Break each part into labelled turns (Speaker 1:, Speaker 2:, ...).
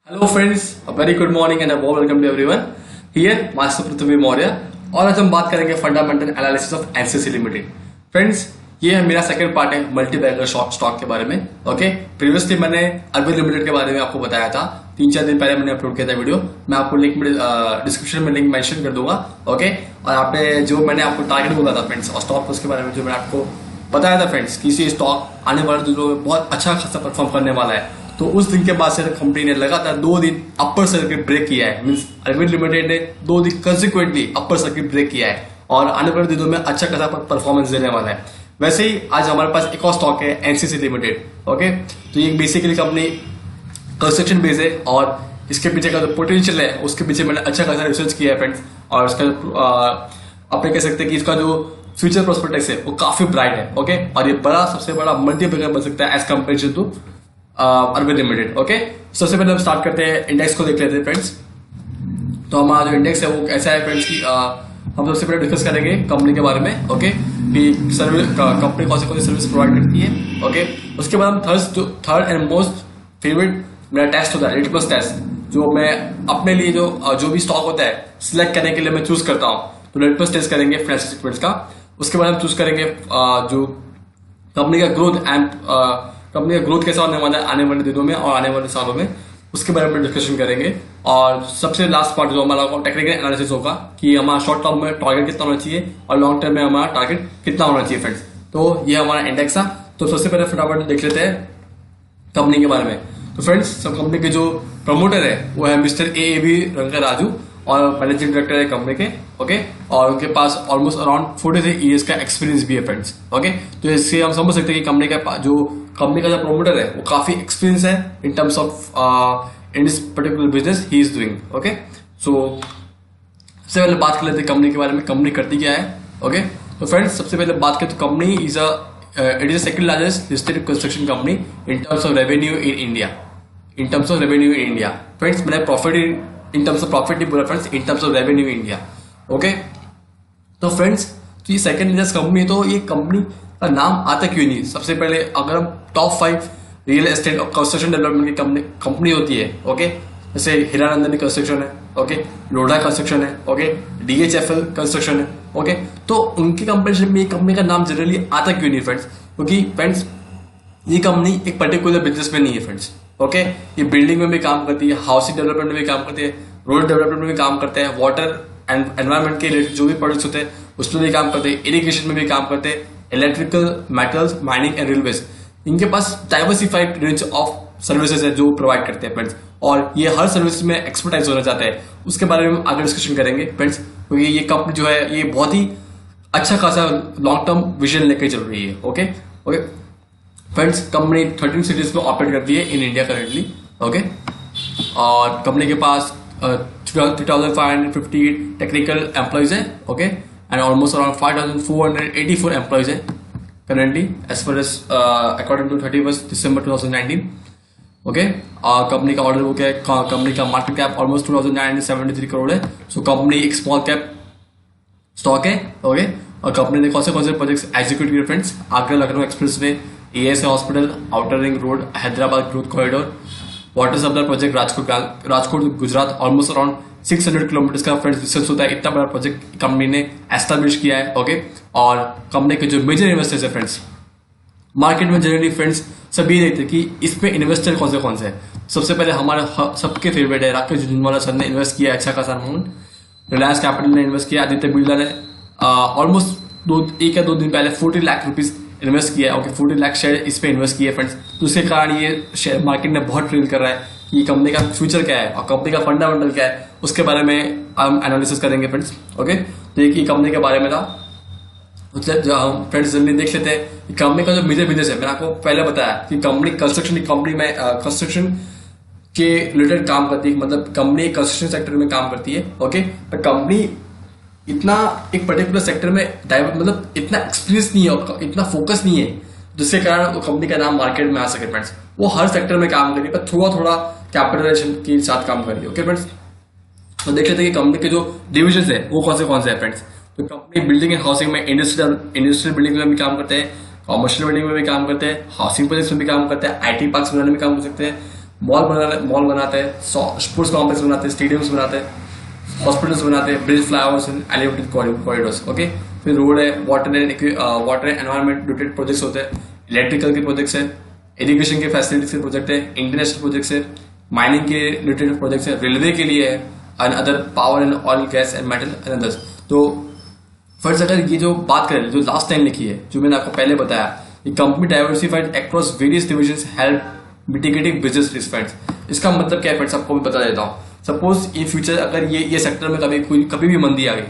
Speaker 1: Hello friends, very good morning and welcome to everyone. Here master Prithvi Maurya और आज हम बात करेंगे fundamental analysis of NCC limited. Friends, ये है मेरा सेकंड पार्ट है मल्टी बैगर स्टॉक के बारे में। ओके, प्रीवियसली मैंने अरविंद लिमिटेड के बारे में आपको बताया था, 3-4 दिन पहले मैंने अपलोड किया था वीडियो। मैं आपको लिंक डिस्क्रिप्शन में लिंक मेंशन कर दूंगा। ओके, और आपने जो मैंने आपको टारगेट बोला था फ्रेंड्स और स्टॉक उसके बारे में जो मैंने आपको बताया था फ्रेंड्स कि ये स्टॉक आने वाले दिनों में बहुत अच्छा खासा परफॉर्म करने वाला है। तो उस दिन के बाद से कंपनी ने लगातार 2 दिन अपर सर्किट ब्रेक किया है। मींस अरविंद लिमिटेड ने 2 दिन कंसिक्वेंटली अपर सर्किट ब्रेक किया है और आने वाले दिनों में अच्छा खासा परफॉर्मेंस देने वाला है। वैसे ही आज हमारे पास एक और स्टॉक है एनसीसी लिमिटेड। ओके, तो ये बेसिकली कंपनी कंस्ट्रक्शन बेस है और इसके पीछे का जो पोटेंशियल है उसके पीछे मैंने अच्छा खासा रिसर्च किया है फ्रेंड्स। और इसका आप कह सकते हैं कि इसका जो फ्यूचर प्रोस्पेक्टस है वो काफी ब्राइट है। ओके, और ये सबसे बड़ा मल्टीप्लिकेटर बन सकता है as comparison to Arvind limited. Okay, सबसे पहले हम स्टार्ट करते हैं, इंडेक्स को देख लेते हैं फ्रेंड्स। तो हमारा जो इंडेक्स है वो ऐसा है फ्रेंड्स कि हम सबसे पहले डिस्कस करेंगे कंपनी के बारे में। ओके, कि सर्विस कंपनी कौन सी सर्विस प्रोवाइड करती है। ओके, उसके बाद हम थर्ड एंड मोस्ट फेवरेट मेरा टेस्ट होता है लिटमस टेस्ट, जो मैं अपने लिए जो भी स्टॉक होता है सिलेक्ट करने के लिए मैं चूज करता हूँ। तो लिटमस टेस्ट करेंगे फाइनेंशियल स्टेटमेंट्स का। उसके बाद हम चूज करेंगे जो कंपनी का ग्रोथ कैसा होने वाला है आने वाले दिनों में और आने वाले सालों में, उसके बारे में डिस्कशन करेंगे। और सबसे लास्ट पार्ट जो हमारा टेक्निकल एनालिसिस होगा कि हमारा शॉर्ट टर्म में टारगेट कितना होना चाहिए और लॉन्ग टर्म में हमारा टारगेट कितना होना चाहिए फ्रेंड्स। तो ये हमारा इंडेक्स था। तो सबसे पहले फटाफट देख लेते हैं कंपनी के बारे में। तो फ्रेंड्स, सब कंपनी के जो प्रमोटर है वो है मिस्टर ए रंगा राजू और मैनेजिंग डायरेक्टर है कंपनी के। ओके, और उनके पास ऑलमोस्ट अराउंड 43 ईयर्स का एक्सपीरियंस भी है फ्रेंड्स। ओके, तो इससे हम समझ सकते हैं कि कंपनी का जो प्रमोटर है वो काफी एक्सपीरियंस है in terms of in this particular business he is doing. Okay, so सबसे पहले बात कर लेते हैं कंपनी के बारे में, कंपनी करती क्या है। ओके, तो फ्रेंड्स सबसे पहले बात करें तो company it is second largest listed construction company in terms of revenue in India. Friends, मैंने profit in terms of profit नहीं बोला friends, in terms of revenue in India. Okay, तो फ्रेंड्स तो ये सेकंड लार्जेस्ट कंपनी है। तो ये company का नाम आता क्यों नहीं? सबसे पहले अगर हम टॉप 5 रियल एस्टेट और कंस्ट्रक्शन डेवलपमेंट की कंपनी होती है, ओके, जैसे हीरानंदनी कंस्ट्रक्शन है, ओके, लोढ़ा कंस्ट्रक्शन है, ओके, डीएचएफएल कंस्ट्रक्शन है, ओके, तो उनकी कंपेरिजन में ये कंपनी का नाम जनरली आता क्यों नहीं फ्रेंड्स? क्योंकि फ्रेंड्स ये कंपनी एक पर्टिकुलर बिजनेस में नहीं है फ्रेंड्स। ओके, ये बिल्डिंग में भी काम करती है, हाउसिंग डेवलपमेंट में भी काम करती है, रोड डेवलपमेंट में भी काम करते हैं, वाटर एंड एनवायरमेंट के रिलेटेड जो भी प्रोडक्ट्स होते हैं उसमें भी काम करते हैं, इरिगेशन में भी काम करते हैं, electrical, metals, mining and railways. इनके पास डाइवर्सिफाइड रेंज ऑफ सर्विसेज है जो प्रोवाइड करते हैं फ्रेंड्स, और ये हर सर्विस में एक्सपर्टाइज होना चाहते हैं। उसके बारे में हम आगे डिस्कशन करेंगे फ्रेंड्स, क्योंकि ये कंपनी जो है ये बहुत ही अच्छा खासा लॉन्ग टर्म विजन लेके चल रही है। Okay okay friends, company 13 cities में ऑपरेट करती है इन इंडिया करेंटली। ओके, और कंपनी के पास 3,550 टेक्निकल एम्प्लॉइज है। Okay, and almost around 5,484 employees है currently as far as according to 31st December 2019. Okay, और कंपनी का ऑर्डर बुक है, कंपनी का मार्केट कैप ऑलमोस्ट 2,973 करोड़ है। सो कंपनी एक स्मॉल कैप स्टॉक है। ओके, और कंपनी ने कौन से प्रोजेक्ट्स एग्जीक्यूट किए friends? Agra Lucknow express way, ASA hospital, outer ring road, Hyderabad growth corridor, water supply project Rajkot Gujarat, almost around 600 kilometre का फ्रेंड्स डिस्टेंस होता है। इतना बड़ा प्रोजेक्ट कंपनी ने एस्टैब्लिश किया है। ओके, और कंपनी के जो मेजर इन्वेस्टर्स है फ्रेंड्स, मार्केट में जनरली फ्रेंड्स सभी देखते हैं कि इसमें इन्वेस्टर कौन से हैं। सबसे पहले हमारे सबके फेवरेट है राकेश झुनझुनवाला सर ने इन्वेस्ट किया अच्छा खासा अमाउंट, रिलायंस कैपिटल ने इन्वेस्ट किया, आदित्य बिरला ने ऑलमोस्ट 1 या 2 दिन पहले 40 लाख रुपीज इन्वेस्ट किया। ओके, 40 लाख शेयर इस पे इन्वेस्ट किया फ्रेंड्स। तो उसके कारण ये शेयर मार्केट में बहुत ट्रेड कर रहा है कि कंपनी का फ्यूचर क्या है और कंपनी का फंडामेंटल क्या है, उसके बारे में हम एनालिसिस करेंगे फ्रेंड्स। ओके, तो ये कंपनी के बारे में था। जो हम फ्रेंड्स जल्दी देख लेते हैं कंपनी का जो मेजर बिजनेस है। मैंने आपको पहले बताया कि कंपनी कंस्ट्रक्शन के रिलेटेड काम करती है, मतलब कंपनी कंस्ट्रक्शन सेक्टर में काम करती है। ओके, पर कंपनी इतना एक पर्टिकुलर सेक्टर में मतलब इतना एक्सपीरियंस नहीं है, इतना फोकस नहीं है, जिसके कारण वो कंपनी का नाम मार्केट में आ सके फ्रेंड्स। वो हर सेक्टर में काम करिए पर थोड़ा कैपिटलाइजेशन के साथ काम करिए। ओके फ्रेंड्स, तो देख लेते हैं कि कंपनी के जो डिविजन है वो कौन से है फ्रेंड्स। तो कंपनी बिल्डिंग एंड हाउसिंग में इंडस्ट्रियल बिल्डिंग में भी काम करते हैं, कॉमर्शियल बिल्डिंग में भी काम करते हैं, हाउसिंग प्रोजेक्ट्स में भी काम करते हैं, आईटी पार्क्स बनाने में काम कर सकते हैं, मॉल बनाते हैं, स्पोर्ट्स कॉम्प्लेक्स बनाते हैं, स्टेडियम्स बनाते हैं, हॉस्पिटल्स बनाते हैं, bridge, flyovers and elevated corridors. Okay, फिर रोड है, water and environment related projects होते हैं, इलेक्ट्रिकल के प्रोजेक्ट्स है, एजुकेशन के फैसिलिटीज के प्रोजेक्ट है, इंटरनेशनल प्रोजेक्ट्स है, माइनिंग के रिलेटेड प्रोजेक्ट्स है, रेलवे के लिए है, and other power and oil, gas and metal and others. तो फर्स्ट अगर ये जो बात करें, जो लास्ट टाइम लिखी है, जो मैंने आपको पहले बताया, company diversified across various divisions help mitigating business risk. इसका मतलब क्या है फ्रेंड्स, आपको भी बता देता हूँ। सपोज इन फ्यूचर अगर ये सेक्टर में कभी भी मंदी आ गई,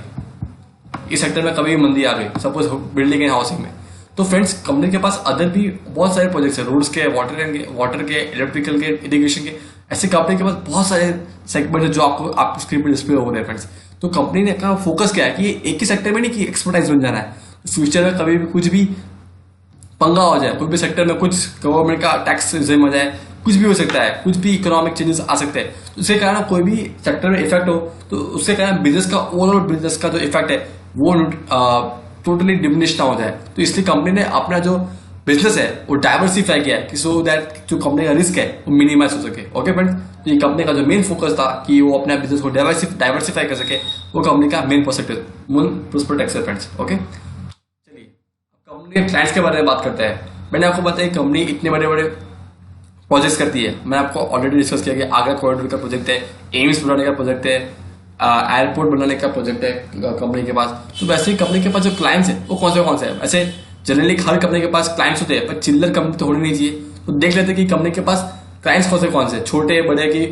Speaker 1: इस सेक्टर में कभी भी मंदी आ गई, सपोज बिल्डिंग एंड हाउसिंग में, तो फ्रेंड्स कंपनी के पास अदर भी बहुत सारे प्रोजेक्ट्स है, रोड्स के, वाटर के, इलेक्ट्रिकल के, इरिगेशन के, ऐसे कंपनी के पास बहुत सारे सेगमेंट है जो आपको स्क्रीन पर डिस्प्ले हो रहे हैं फ्रेंड्स। तो कंपनी ने का फोकस क्या है कि एक ही सेक्टर में नहीं कि एक्सपर्टाइज बन जाना है, फ्यूचर में कभी भी कुछ भी पंगा हो जाए, कोई भी सेक्टर में कुछ गवर्नमेंट का टैक्स रिजिम हो जाए, कुछ भी हो सकता है, कुछ भी इकोनॉमिक चेंजेस आ सकते हैं, तो उसके कारण कोई भी सेक्टर में इफेक्ट हो तो उसके कारण बिजनेस का, ओवरऑल बिजनेस का जो इफेक्ट है वो टोटली डिमिनिश ना हो जाए। तो इसलिए कंपनी ने अपना जो बिजनेस है वो डाइवर्सिफाई किया है कि सो दैट जो कंपनी का रिस्क है वो मिनिमाइज हो सके। ओके फ्रेंड्स, तो ये कंपनी का जो मेन फोकस था कि वो अपने बिजनेस को डाइवर्सिफाई कर सके, वो कंपनी का मेन प्रोस्पेक्ट है फ्रेंड्स। ओके, चलिए कंपनी के क्लाइंट्स के बारे में बात करते हैं। मैंने आपको बताया कंपनी इतने बड़े बड़े प्रोजेक्ट्स करती है, मैंने आपको ऑलरेडी डिस्कस किया कि आगरा कॉरिडोर का प्रोजेक्ट है, एम्स बनाने का प्रोजेक्ट है, एयरपोर्ट बनाने का प्रोजेक्ट है कंपनी के पास। तो वैसे ही कंपनी के पास जो क्लाइंट्स है वो कौन से है। वैसे जनरली हर कंपनी के पास क्लाइंट्स होते हैं, पर चिल्लर कंपनी तो होनी नहीं चाहिए। तो देख लेते हैं कि कंपनी के पास क्लाइंट्स कौन से छोटे बड़े की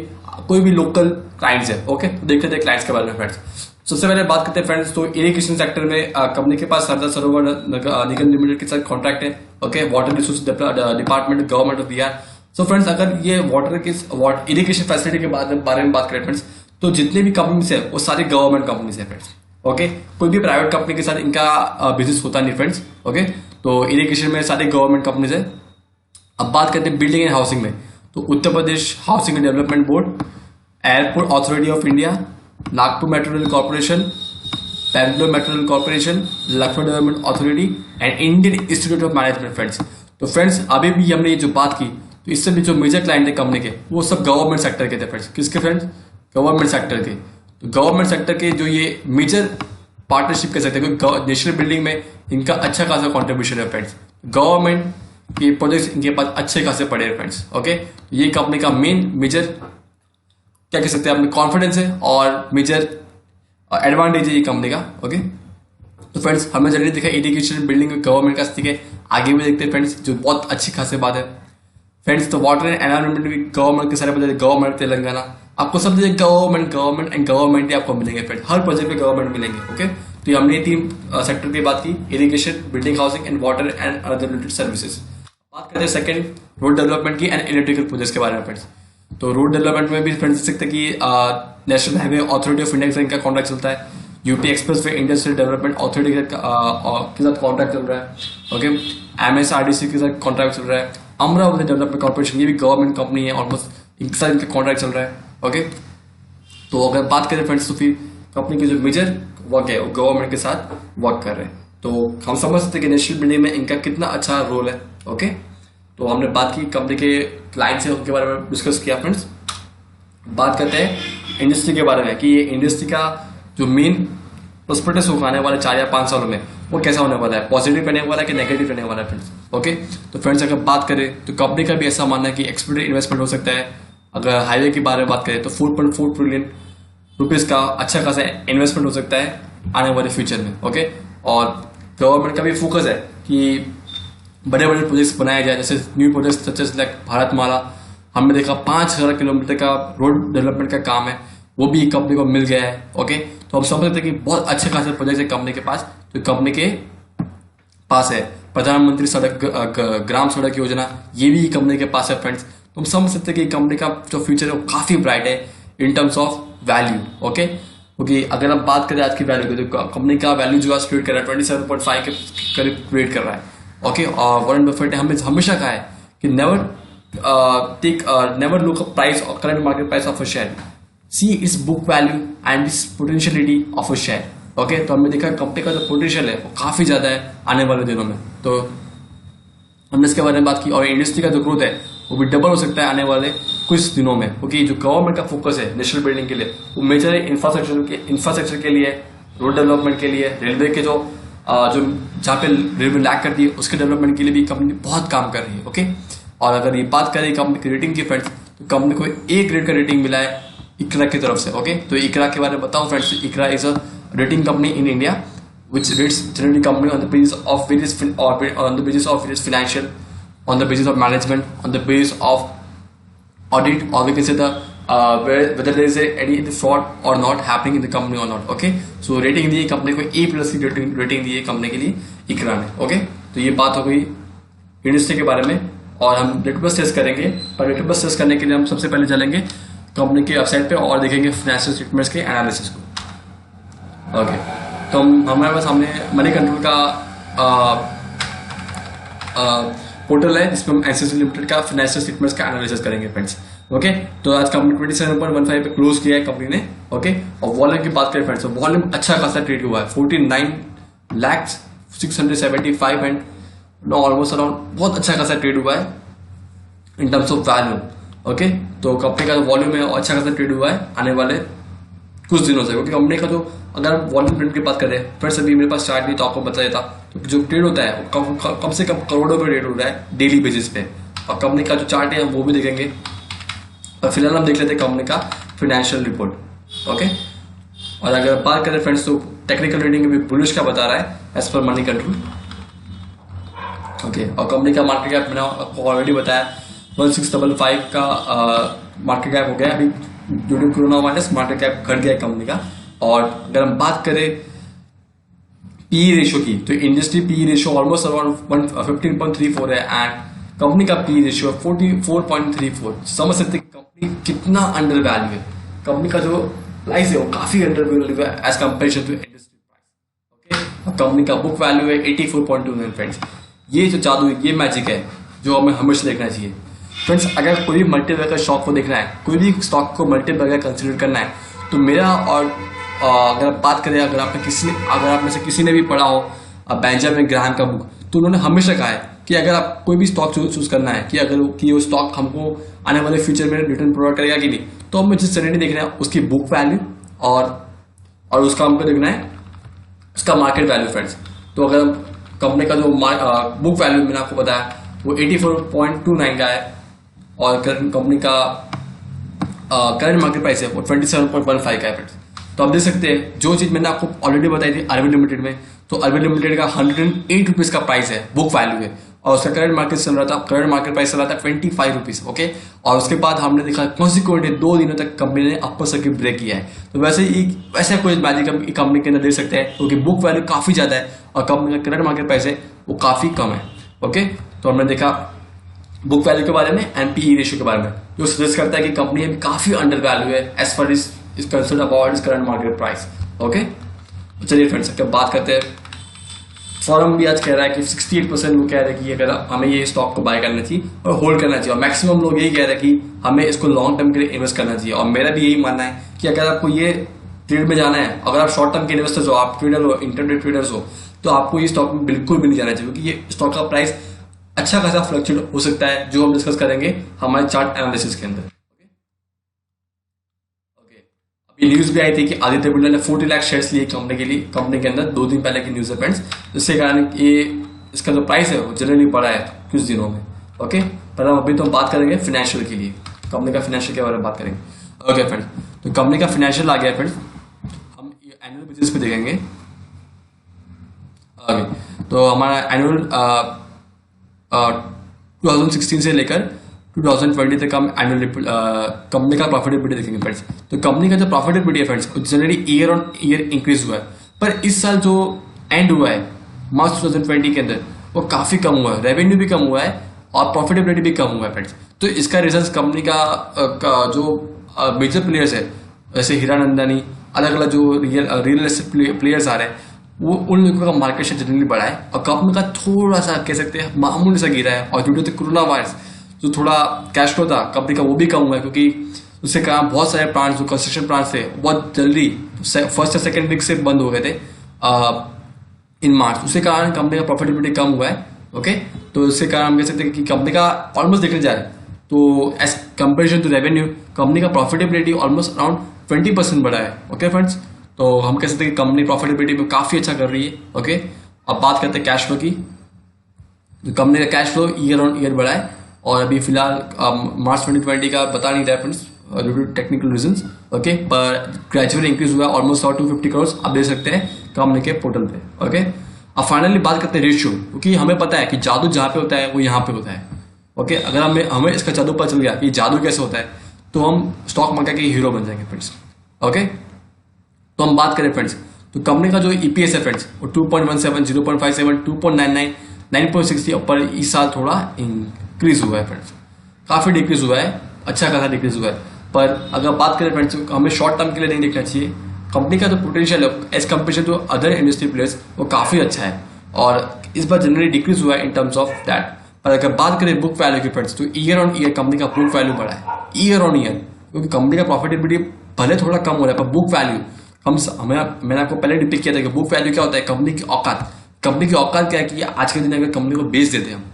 Speaker 1: कोई भी लोकल क्लाइंट्स है। ओके, तो देख लेते हैं क्लाइंट्स के बारे में फ्रेंड्स। सबसे पहले बात करते हैं फ्रेंड्स, तो इरिगेशन सेक्टर में कंपनी के पास सरदार सरोवर निगम लिमिटेड के साथ कॉन्ट्रैक्ट है। Okay, water resource department, government of Bihar. So friends, अगर ये इरिगेशन फैसिलिटी के बारे में बात करें फ्रेंड्स, तो जितने भी कंपनीज है वो सारी गवर्नमेंट कंपनीज है फ्रेंड्स। ओके, कोई भी प्राइवेट कंपनी के साथ इनका बिजनेस होता नहीं फ्रेंड्स। ओके, तो इरिगेशन में सारी गवर्नमेंट कंपनीज है। अब बात करते हैं बिल्डिंग एंड हाउसिंग में, तो Uttar Pradesh housing and development board, airport authority of India, Nagpur metro rail corporation, Bangalore metro rail corporation, Lucknow development authority and Indian institute of management friends. तो फ्रेंड्स, अभी भी हमने ये जो बात की, तो इससे भी जो मेजर क्लाइंट है कंपनी के वो सब गवर्नमेंट सेक्टर के थे फ्रेंड्स। किसके फ्रेंड्स? गवर्नमेंट सेक्टर के। तो गवर्नमेंट सेक्टर के जो ये मेजर पार्टनरशिप कह सकते हैं, क्योंकि नेशनल बिल्डिंग में इनका अच्छा खासा कॉन्ट्रीब्यूशन है फ्रेंड्स। गवर्नमेंट के प्रोजेक्ट्स इनके पास अच्छे खासे पड़े हैं फ्रेंड्स। ओके, ये कंपनी का मेजर क्या कह सकते हैं, अपने कॉन्फिडेंस है और मेजर एडवांटेज है ये कंपनी का। ओके, तो फ्रेंड्स, हमने जनरली देखा इरिगेशन बिल्डिंग गवर्नमेंट का, ठीक है, आगे भी देखते हैं फ्रेंड्स, जो बहुत अच्छी खासी बात है फ्रेंड्स। तो वाटर एंड एनवायरमेंट भी गवर्नमेंट के सारे प्रोजेक्ट, गवर्नमेंट तेलंगाना, आपको सब जगह गवर्नमेंट ही आपको मिलेंगे फ्रेंड्स, हर प्रोजेक्ट पे गवर्नमेंट मिलेंगे। ओके, तो ये हमने 3 सेक्टर की बात की, irrigation, building, housing and water and other related services. बात करते हैं सेकंड, रोड डेवलपमेंट की एंड इलेक्ट्रिकल प्रोजेक्ट्स के बारे में फ्रेंड्स। तो रोड डेवलपमेंट में भी फ्रेंड्स देख सकते हैं कि national highway authority of India का कॉन्ट्रैक्ट चलता है, UP express way industrial development authority के साथ कॉन्ट्रैक्ट चल रहा है। ओके, MSRDC के साथ कॉन्ट्रैक्ट चल रहा है, अमरावती डेवलपमेंट कॉर्पोरेशन, ये भी गवर्नमेंट कंपनी है, ऑलमोस्ट इनके साथ इनका कॉन्ट्रैक्ट चल रहा है। ओके, तो अगर बात करें फ्रेंड्स, तो फिर कंपनी की जो मेजर वर्क है वो गवर्नमेंट के साथ वर्क कर रहे हैं। तो हम समझ सकते हैं कि नेशनल बिल्डिंग में इनका कितना अच्छा रोल है। ओके, तो हमने बात की कंपनी के क्लाइंट्स हैं उनके बारे में डिस्कस किया फ्रेंड्स। बात करते हैं इंडस्ट्री के बारे में कि ये इंडस्ट्री का जो मेन प्रोस्पेक्टस होगा आने वाले 4 या 5 सालों में वो कैसा होने वाला है, पॉजिटिव रहने वाला है कि नेगेटिव रहने वाला है फ्रेंड्स। ओके, तो फ्रेंड्स, अगर बात करें तो कंपनी का भी ऐसा मानना है कि एक्सपोर्टेड इन्वेस्टमेंट हो सकता है। अगर हाईवे के बारे में बात करें तो 4.4 ट्रिलियन रुपीज का अच्छा खासा इन्वेस्टमेंट हो सकता है आने वाले फ्यूचर में। ओके, और गवर्नमेंट का भी फोकस है कि बड़े बड़े प्रोजेक्ट्स बनाए जाए, जैसे new projects such as like Bharatmala. हमने देखा 5000 किलोमीटर का रोड डेवलपमेंट का काम है, वो भी कंपनी को मिल गया है। ओके, तो हम समझ सकते हैं कि बहुत अच्छे खासे प्रोजेक्ट है कंपनी के पास, जो कंपनी के पास है। प्रधानमंत्री ग्राम सड़क योजना, ये भी कंपनी के पास है फ्रेंड्स। तो हम समझ सकते हैं कि कंपनी का जो फ्यूचर है वो काफी ब्राइट है in terms of value. Okay, क्योंकि अगर हम बात करें आज की वैल्यू की, तो कंपनी का वैल्यू जो आज क्रिएट कर रहा है 27.5 के करीब क्रिएट कर रहा है। ओके, और वॉरेन बफेट ने हमेशा कहा है कि नेवर लुक अ प्राइस और current market price of a share, see it's book value and it's potentiality of a share. Okay, तो हमने देखा कंपनी का जो पोटेंशियल है वो काफी ज्यादा है आने वाले दिनों में। तो हमने इसके बारे में बात की, और इंडस्ट्री का जो ग्रोथ है वो भी डबल हो सकता है आने वाले कुछ दिनों में, क्योंकि जो गवर्नमेंट का फोकस है नेशनल बिल्डिंग के लिए वो मेजर इंफ्रास्ट्रक्चर के लिए, रोड डेवलपमेंट के लिए, रेलवे के जो जहाँ पे रेलवे लैक करती है उसके डेवलपमेंट के लिए भी कंपनी बहुत काम कर रही है। ओके, और अगर ये बात करें कंपनी की रेटिंग की फ्रेंड्स, तो कंपनी को ए ग्रेड का रेटिंग मिला है इकरा की तरफ से। ओके, तो इकरा के बारे में बताऊं friends, ICRA is a rating company in India which rates generally company on the basis of various financial, on the basis of management, on the basis of audit, or we can say the whether there is any fraud or not happening in the company or not. Okay, so rating दी है company को A plus की rating दी है company के लिए इकरा ने। Okay, तो ये बात हो गई इंडस्ट्री के बारे में, और हम लिटमस टेस्ट करेंगे। पर लिटमस टेस्ट करने के लिए हम सबसे पहले चलेंगे कंपनी के वेबसाइट पे और देखेंगे फाइनेंशियल स्टेटमेंट्स के एनालिसिस को। ओके, तो हमारे सामने मनी कंट्रोल का पोर्टल है जिसमें हम एनएसएससी लिमिटेड का फाइनेंशियल स्टेटमेंट्स का एनालिसिस करेंगे फ्रेंड्स। ओके, तो आज कंपनी 27.15 पे क्लोज किया है कंपनी ने। ओके, और वॉल्यूम की बात करें फ्रेंड्स, तो वॉल्यूम अच्छा खासा ट्रेड हुआ है, 49,675 एंड ऑलमोस्ट अराउंड बहुत अच्छा खासा ट्रेड हुआ है in terms of value. Okay, तो कंपनी का जो वॉल्यूम है अच्छा खासा ट्रेड हुआ है आने वाले कुछ दिनों से, क्योंकि कंपनी का जो अगर हम वॉल्यूम प्रिंट की बात करें फिर अभी मेरे पास चार्ट नहीं तो आपको बता देता, तो जो ट्रेड होता है कम से कम करोड़ों में ट्रेड हो रहा है डेली बेसिस पे, और कंपनी का जो चार्ट है वो भी देखेंगे। और फिलहाल हम देख लेते हैं कंपनी का फाइनेंशियल रिपोर्ट। ओके, और अगर बात करें फ्रेंड्स तो टेक्निकल रेटिंग भी बुलिश का बता रहा है as per money control. Okay, और कंपनी का मार्केट कैप मैंने आपको ऑलरेडी बताया 1655 का मार्केट कैप हो गया अभी due to corona virus, market cap घट गया कंपनी का। और अगर हम बात करें पीई रेशियो की, तो industry PE ratio almost around 15.34 है एंड कंपनी का पीई रेशियो 44.34। समझ सकते कंपनी कितना अंडर वैल्यू है, कंपनी का जो प्राइस है वो काफी अंडर वैल्यू है as comparison to industry price. Okay, और कंपनी का बुक वैल्यू है 84.29 फ्रेंड्स। ये जो जादू है, ये मैजिक है जो हमें हमेशा देखना चाहिए फ्रेंड्स। अगर कोई भी मल्टीबैगर स्टॉक को देखना है, कोई भी स्टॉक को मल्टीबैगर कंसिडर करना है, तो मेरा और अगर आप बात करें, अगर आप में से किसी ने भी पढ़ा हो बेंजामिन ग्राहम का बुक, तो उन्होंने हमेशा कहा है कि अगर आप कोई भी स्टॉक चूज करना है कि अगर कि वो स्टॉक हमको आने वाले फ्यूचर में रिटर्न प्रोवाइड करेगा कि नहीं, तो हमें जिस सेरेंटी देखना है उसकी बुक वैल्यू और उसका हमको देखना है उसका मार्केट वैल्यू फ्रेंड्स। तो अगर कंपनी का जो बुक वैल्यू मैंने आपको बताया वो 84.29 का है, और करंट कंपनी का करंट मार्केट प्राइस है वो 27.15 का है फ्रेंड्स। तो आप देख सकते हैं जो चीज मैंने आपको ऑलरेडी बताई थी अरविंद लिमिटेड में, तो अरविंद लिमिटेड का 108 रुपीज का प्राइस है, बुक वैल्यू है, और उसका करंट मार्केट प्राइस चल रहा था 25 रुपीज। ओके, और उसके बाद हमने देखा कॉन्सिक्वेंटली 2 दिनों तक कंपनी ने अपर सर्किट ब्रेक किया है। तो वैसे कोई मैजिक कंपनी के अंदर देख सकते हैं, क्योंकि बुक वैल्यू काफी ज्यादा है और कंपनी का करंट मार्केट प्राइस है वो काफी कम है। ओके, तो हमने देखा बुक वैल्यू के बारे में एंड पीई रेशियो के बारे में, जो सजेस्ट करता है कि कंपनी अभी काफी अंडर वैल्यू है as far is considered about is current market price. Okay, चलिए फ्रेंड्स अब बात करते हैं। फॉरम भी आज कह रहा है कि 68% वो कह रहे हैं कि अगर हमें ये स्टॉक को बाय करना चाहिए और होल्ड करना चाहिए, और मैक्सिमम लोग यही कह रहे हैं कि हमें इसको लॉन्ग टर्म के लिए इन्वेस्ट करना चाहिए। और मेरा भी यही मानना है कि अगर आपको ये ट्रेड में जाना है, अगर आप शॉर्ट टर्म के इन्वेस्टर्स हो, आप ट्रेडर हो, इंटरनेट ट्रेडर्स हो, तो आपको ये स्टॉक में बिल्कुल भी नहीं जाना चाहिए, क्योंकि ये स्टॉक का प्राइस अच्छा खासा फ्लक्चुएट हो सकता है, जो हम डिस्कस करेंगे हमारे चार्ट एनालिसिस के अंदर। ओके, अभी न्यूज भी आई थी कि आदित्य बिरला ने 40 लाख शेयर्स लिए कंपनी के अंदर 2 दिन पहले की न्यूज है फ्रेंड्स, जिसके कारण ये इसका जो प्राइस है वो जनरली बढ़ा है कुछ दिनों में। ओके, पर हम अभी तो बात करेंगे फाइनेंशियल के लिए, कंपनी का फाइनेंशियल के बारे में बात करेंगे। ओके फ्रेंड्स, तो कंपनी का फाइनेंशियल आ गया फ्रेंड्स, हम एनुअल बेसिस पे देखेंगे। ओके, तो हमारा एनुअल 2016 से लेकर 2020 तक हम एनुअल कंपनी का प्रॉफिटेबिलिटी देखेंगे फ्रेंड्स। तो कंपनी का जो प्रॉफिटेबिलिटी है friends generally year on year increase हुआ है, पर इस साल जो एंड हुआ है मार्च 2020 के अंदर वो काफी कम हुआ है, रेवेन्यू भी कम हुआ है और प्रॉफिटेबिलिटी भी कम हुआ है फ्रेंड्स। तो इसका रीजन कंपनी का जो मेजर प्लेयर्स है जैसे हीरानंदानी, अलग अलग जो रियल एस्टेट प्लेयर्स आ रहे हैं, वो उन लोगों का मार्केट शेयर जनरली बढ़ा है, और कंपनी का थोड़ा सा कह सकते हैं मामूली सा गिरा है। और ड्यू टू कोरोना वायरस जो थोड़ा कैश फ्लो था कंपनी का वो भी कम हुआ है, क्योंकि उससे कहा बहुत सारे प्लांट्स जो कंस्ट्रक्शन प्लांट्स थे बहुत जल्दी फर्स्ट या सेकेंड वीक से बंद हो गए थे इन मार्च, उसके कारण कंपनी का प्रॉफिटेबिलिटी कम हुआ है। ओके, तो इसके कारण हम कह सकते हैं कि कंपनी का ऑलमोस्ट देखने जा रहे हैं तो as comparison to revenue company का प्रॉफिटेबिलिटी ऑलमोस्ट अराउंड 20% बढ़ा है। ओके फ्रेंड्स, तो हम कह सकते हैं कि कंपनी प्रॉफिटेबिलिटी में काफी अच्छा कर रही है। ओके, अब बात करते हैं कैश फ्लो की। तो कंपनी का cash flow year on year बढ़ा है और अभी फिलहाल मार्च 2020 का बता नहीं रहा friends due to technical reasons. Okay, पर ग्रेजुअली इंक्रीज हुआ है ऑलमोस्ट 250 करोड़ आप देख सकते हैं कंपनी के पोर्टल पे। ओके, अब फाइनली बात करते हैं रेशियो, क्योंकि हमें पता है कि जादू जहां पे होता है वो यहाँ पे होता है। ओके, अगर हमें इसका जादू पता चल गया कि जादू कैसे होता है तो हम स्टॉक मार्केट के हीरो बन जाएंगे फ्रेंड्स। ओके, तो हम बात करें फ्रेंड्स, तो कंपनी का जो ईपीएस है फ्रेंड्स वो 2.17, 0.57, 2.99, 9.60 पर इस साल थोड़ा इंक्रीज हुआ है फ्रेंड्स, काफी डिक्रीज हुआ है, अच्छा खासा डिक्रीज हुआ है। पर अगर बात करें फ्रेंड्स, हमें शॉर्ट टर्म के लिए नहीं देखना चाहिए। कंपनी का जो पोटेंशियल है as compare to other industry players वो काफी अच्छा है और इस बार जनरली डिक्रीज हुआ है इन टर्म्स ऑफ दैट। पर अगर बात करें बुक वैल्यू की फ्रेंड्स, तो ईयर ऑन ईयर कंपनी का बुक वैल्यू बढ़ा है, ईयर ऑन ईयर, क्योंकि कंपनी का प्रॉफिटेबिलिटी भले थोड़ा कम हो रहा है पर बुक वैल्यू मैंने आपको पहले डिपिक्ट किया था कि बुक वैल्यू क्या होता है, कंपनी की औकात। कंपनी की औकात क्या है कि आज के दिन अगर कंपनी को बेच देते हैं हम,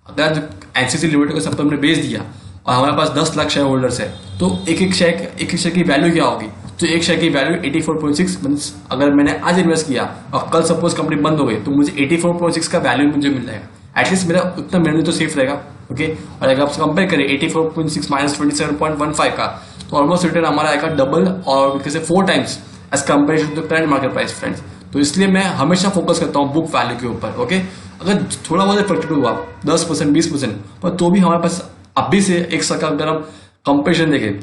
Speaker 1: अगर एनसीसी लिमिटेड को सब हमने बेच दिया और हमारे पास 10 लाख शेयर होल्डर्स है तो एक एक शेयर की वैल्यू क्या होगी, तो एक शेयर की वैल्यू 84.6 मींस अगर मैंने आज इन्वेस्ट किया और कल सपोज कंपनी बंद हो गई तो मुझे 84.6 का वैल्यू मुझे मिल जाएगा। एटलीस्ट मेरा उतना मेमोरी तो सेफ रहेगा। ओके, और अगर आप कंपेयर करें 84.6 माइनस 27.15 का तो ऑलमोस्ट रिटर्न हमारा आएगा डबल और 4 times as compare to current market price friends. तो इसलिए मैं हमेशा फोकस करता हूँ बुक वैल्यू के ऊपर। ओके, अगर थोड़ा बहुत फ्लक्चुएट हुआ 10%, 20%, पर तो भी हमारे पास अभी से एक साल का अगर हम कंपेरिजन देखें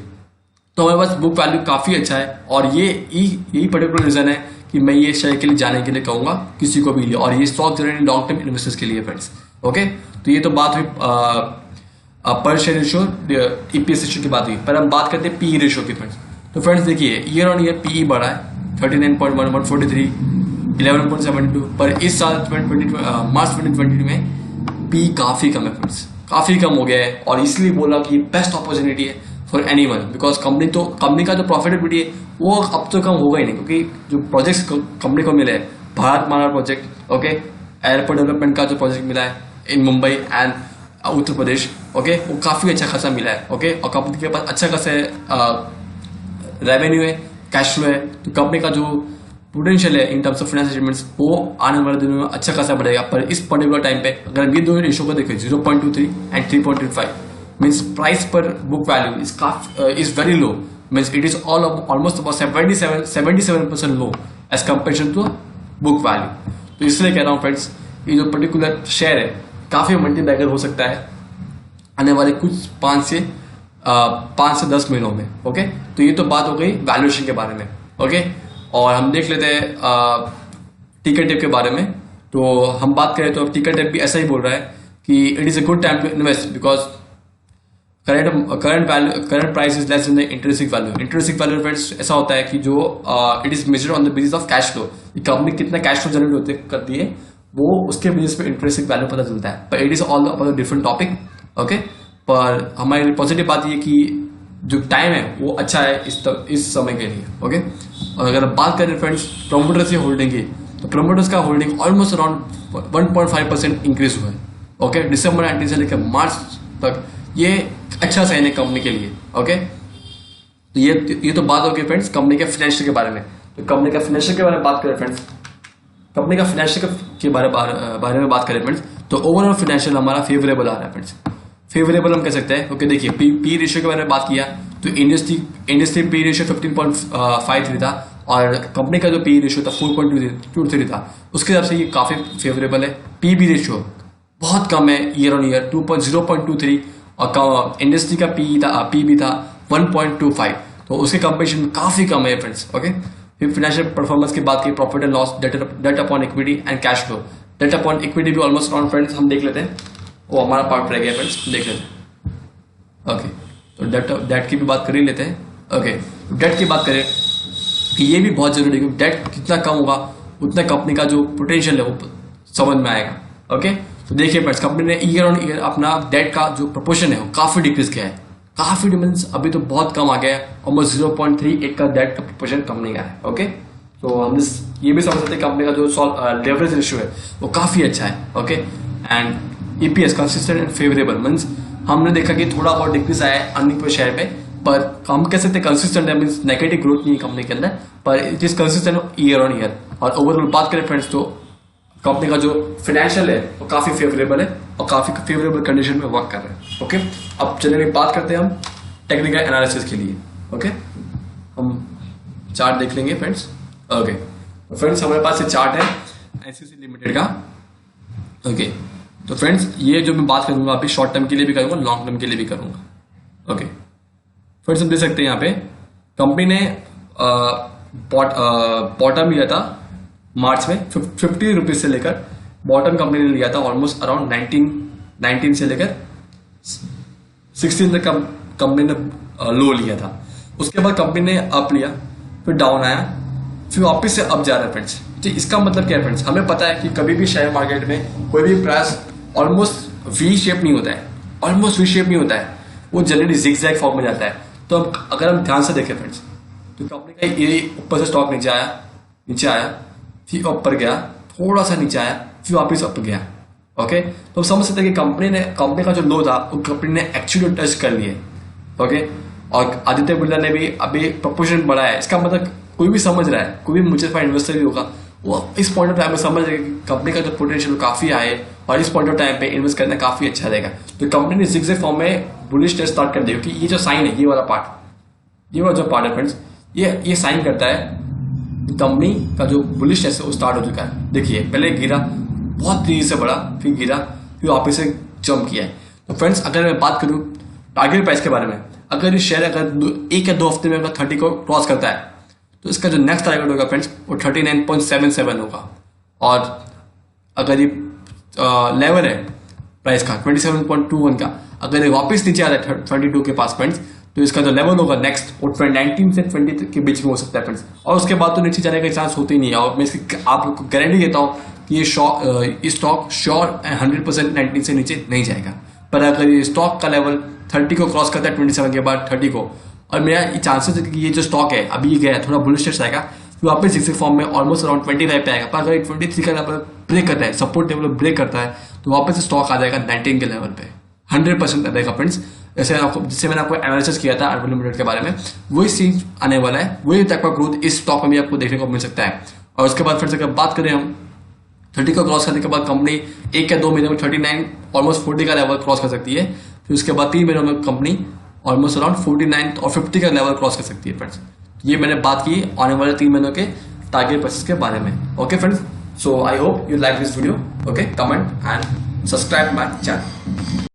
Speaker 1: तो हमारे पास बुक वैल्यू काफी अच्छा है और यही पर्टिकुलर रीजन है कि मैं ये शेयर के लिए जाने के लिए कहूंगा किसी को भी लिए, और ये stock generally long term investors के लिए फ्रेंड्स। ओके, तो ये तो बात हुई पर शेयर रेशियो, ईपीएस रेशियो की बात हुई। पर हम बात करते हैं पीई रेशियो की फ्रेंड्स। तो फ्रेंड्स देखिए ईयर ऑन ईयर पीई बढ़ा है 39.1, 143, 11.72, पर इस साल मार्च 2020 में पी काफी कम है फ्रेंड्स, काफी कम हो गया है और इसलिए बोला कि बेस्ट अपॉर्चुनिटी है फॉर एनीवन, बिकॉज कंपनी का जो प्रॉफिटेबिलिटी है वो अब तो कम होगा ही नहीं, क्योंकि जो प्रोजेक्ट्स कंपनी को मिले हैं, Bharat Mala project, okay, airport development का जो प्रोजेक्ट मिला है in Mumbai and Uttar Pradesh, okay, वो काफी अच्छा खासा मिला है। ओके, और कंपनी के पास अच्छा खासा रेवेन्यू है, कैश फ्लो है, तो कंपनी का जो पोटेंशियल है in terms of financial statements वो आने वाले दिनों में अच्छा खासा बढ़ेगा। पर इस पर्टिकुलर टाइम पे अगर हम ये दो रेशियो को देखें 0.23 and 3.35 means price per book value is very low, means it is almost about 77% low as comparison to book value. तो इसलिए कह रहा हूँ फ्रेंड्स, ये जो पर्टिकुलर शेयर है काफी मल्टी बैगर हो सकता है आने वाले कुछ 5 से 10 महीनों में। ओके, तो ये तो बात हो गई वैल्यूएशन के बारे में। ओके, और हम देख लेते हैं टिकट टेप के बारे में। तो हम बात करें तो टिकट टेप भी ऐसा ही बोल रहा है कि it is a good time to invest because current price is less than the intrinsic value. Intrinsic value friends ऐसा होता है कि जो it is measured on the basis of cash flow, company कितना कैश फ्लो जनरेट करती है वो उसके बेसिस पे इंट्रिंसिक वैल्यू पता चलता है। पर it is all about different topic. Okay, पर हमारी पॉजिटिव बात ये कि जो टाइम है वो अच्छा है इस समय के लिए। ओके, और अगर बात करें फ्रेंड्स प्रोमोटर्स की होल्डिंग की, तो प्रोमोटर्स का होल्डिंग ऑलमोस्ट अराउंड 1.5% इंक्रीज हुआ है। ओके, दिसंबर 19 से लेकर मार्च तक ये अच्छा साइन है कंपनी के लिए। ओके, तो ये तो बात होगी फ्रेंड्स कंपनी के फाइनेंशियल के बारे में। तो कंपनी का फाइनेंशियल के बारे में बात करें फ्रेंड्स, कंपनी का फाइनेंशियल के बारे में बात करें फ्रेंड्स, तो ओवरऑल फाइनेंशियल हमारा फेवरेबल आ रहा है फ्रेंड्स। फेवरेबल हम कह सकते हैं। ओके, देखिए पी रेशियो के बारे में बात किया तो इंडस्ट्री पी रेशियो 15.53 था और कंपनी का जो पी रेशियो था 4.23 था, उसके हिसाब से ये काफी फेवरेबल है। पीबी रेशियो बहुत कम है ईयर ऑन ईयर 0.23 और इंडस्ट्री का पीबी था 1.25, तो उसके कंपेरिजन में काफी कम है फ्रेंड्स। ओके, फिर फाइनेंशियल परफॉर्मेंस की बात की, profit and loss, debt upon equity and cash flow. Debt upon equity भी ऑलमोस्ट अराउंड फ्रेंड्स हम देख लेते हैं, वो हमारा पार्ट रह गया फ्रेंड्स, देख लेते हैं। ओके, तो डेट की भी बात कर ही लेते हैं। ओके, डेट की बात करें कि ये भी बहुत जरूरी है क्योंकि डेट जितना कम होगा उतना कंपनी का जो पोटेंशियल है वो समझ में आएगा। ओके, तो देखिए फ्रेंड्स कंपनी ने ईयर ऑन ईयर अपना डेट का जो प्रोपोर्शन है वो काफी डिक्रीज किया है, काफी मींस अभी तो बहुत कम आ गया है, ऑलमोस्ट 0.38 का डेट का प्रोपोर्शन कंपनी का है। ओके, तो हम ये भी समझ सकते हैं कंपनी का जो लेवरेज रेशियो है वो काफी अच्छा है। Okay, and EPS consistent and favourable means हमने देखा कि थोड़ा बहुत डिक्रीज आया है अर्निंग पर शेयर पे, पर हम कह सकते हैं कंसिस्टेंट है, मींस नेगेटिव ग्रोथ नहीं है कंपनी के अंदर, पर it is consistent year on year. और ओवरऑल बात करें फ्रेंड्स तो कंपनी का जो फाइनेंशियल है वो काफी फेवरेबल है और काफी फेवरेबल कंडीशन में वर्क कर रहे हैं। ओके, अब चलिए बात करते हैं हम टेक्निकल एनालिसिस के लिए। ओके, हम चार्ट देख लेंगे फ्रेंड्स। ओके फ्रेंड्स, हमारे पास ये चार्ट है एनसीसी लिमिटेड का। ओके तो फ्रेंड्स, ये जो मैं बात करूंगा अभी शॉर्ट टर्म के लिए भी करूंगा, लॉन्ग टर्म के लिए भी करूंगा। ओके फ्रेंड्स, हम देख सकते हैं यहाँ पे कंपनी ने बॉटम लिया था मार्च में 50 रुपीज से लेकर, बॉटम कंपनी ने लिया था ऑलमोस्ट अराउंड 19 से लेकर 16 तक कंपनी ने लो लिया था। उसके बाद कंपनी ने अप लिया, फिर डाउन आया, फिर वापस से अप जा रहा है फ्रेंड्स। तो इसका मतलब क्या है फ्रेंड्स, हमें पता है कि कभी भी शेयर मार्केट में कोई भी प्राइस ऑलमोस्ट वी शेप नहीं होता है, ऑलमोस्ट वी शेप नहीं होता है, वो जनरली जिगजैग फॉर्म में जाता है। तो अगर हम ध्यान से देखें फ्रेंड्स, तो कंपनी का ये ऊपर से स्टॉक नीचे आया, फिर ऊपर गया, थोड़ा सा नीचे आया, फिर वापस ऊपर गया। ओके, तो हम समझ सकते हैं कि कंपनी का जो लो था वो कंपनी ने एक्चुअली टच कर लिए। ओके, और आदित्य बिरला ने भी अभी प्रपोर्शन बढ़ाया है। इसका मतलब कोई भी समझ रहा है, कोई भी म्यूचुअल फंड इन्वेस्टर भी होगा, वो इस पॉइंट ऑफ टाइम में समझ रहे कि कंपनी का जो पोटेंशियल काफी हाई है और इस पॉइंट ऑफ टाइम पे इन्वेस्ट करना काफी अच्छा रहेगा। तो कंपनी ने जिगजैग फॉर्म में बुलिश टेस्ट स्टार्ट कर दिया कि ये जो साइन है, ये वाला जो पार्ट है फ्रेंड्स, ये साइन करता है कंपनी का जो बुलिश टेस्ट है वो स्टार्ट हो चुका है। देखिए पहले गिरा, बहुत तेजी से बढ़ा, फिर गिरा, फिर वापस से जंप किया है। तो फ्रेंड्स, अगर मैं बात करूं टारगेट प्राइस के बारे में, अगर ये शेयर अगर 1 या 2 हफ्ते में अगर 30 को क्रॉस करता है तो इसका जो नेक्स्ट टारगेट होगा फ्रेंड्स वो 39.77 होगा। और अगर ये लेवल है प्राइस का 27.21 का, अगर ये वापस नीचे आ रहा है 22 के पास फ्रेंड्स, तो इसका जो लेवल होगा नेक्स्ट वो 19 से 20 के बीच में हो सकता है फ्रेंड्स। और उसके बाद तो नीचे जाने का चांस होते ही नहीं है। और मैं इसकी आप लोग को गारंटी देता हूँ कि ये स्टॉक श्योर 100% 19 से नीचे नहीं जाएगा। पर अगर ये स्टॉक का लेवल 30 को क्रॉस करता है 27 के बाद 30 को, और मेरा ये चांसेस है कि ये जो स्टॉक है अभी गया है थोड़ा बुलिश टेस्ट आएगा, तो वापस जिक्स फॉर्म में ऑलमोस्ट अराउंड 25 पे आएगा। पर अगर 23 का लेवल ब्रेक करता है, सपोर्ट लेवल ब्रेक करता है, तो वापस स्टॉक आ जाएगा 19 के लेवल पे 100% आएगा फ्रेंड्स। जिससे मैंने आपको एनालिसिस किया था अर्बन लिमिटेड के बारे में, वही सीन आने वाला है, वही टाइप का ग्रोथ इस स्टॉक में भी आपको देखने को मिल सकता है। और उसके बाद फिर से अगर बात करें हम 30 को क्रॉस करने के बाद कंपनी 1 या 2 महीने में 39 ऑलमोस्ट 40 का लेवल क्रॉस कर सकती है। फिर उसके बाद 3 महीनों में कंपनी ऑलमोस्ट अराउंड 49 और 50 का लेवल क्रॉस कर सकती है फ्रेंड्स। ये मैंने बात की आने वाले 3 महीनों के टारगेट प्राइसेस के बारे में। Okay friends, so I hope you like this video. Okay, comment and subscribe my channel.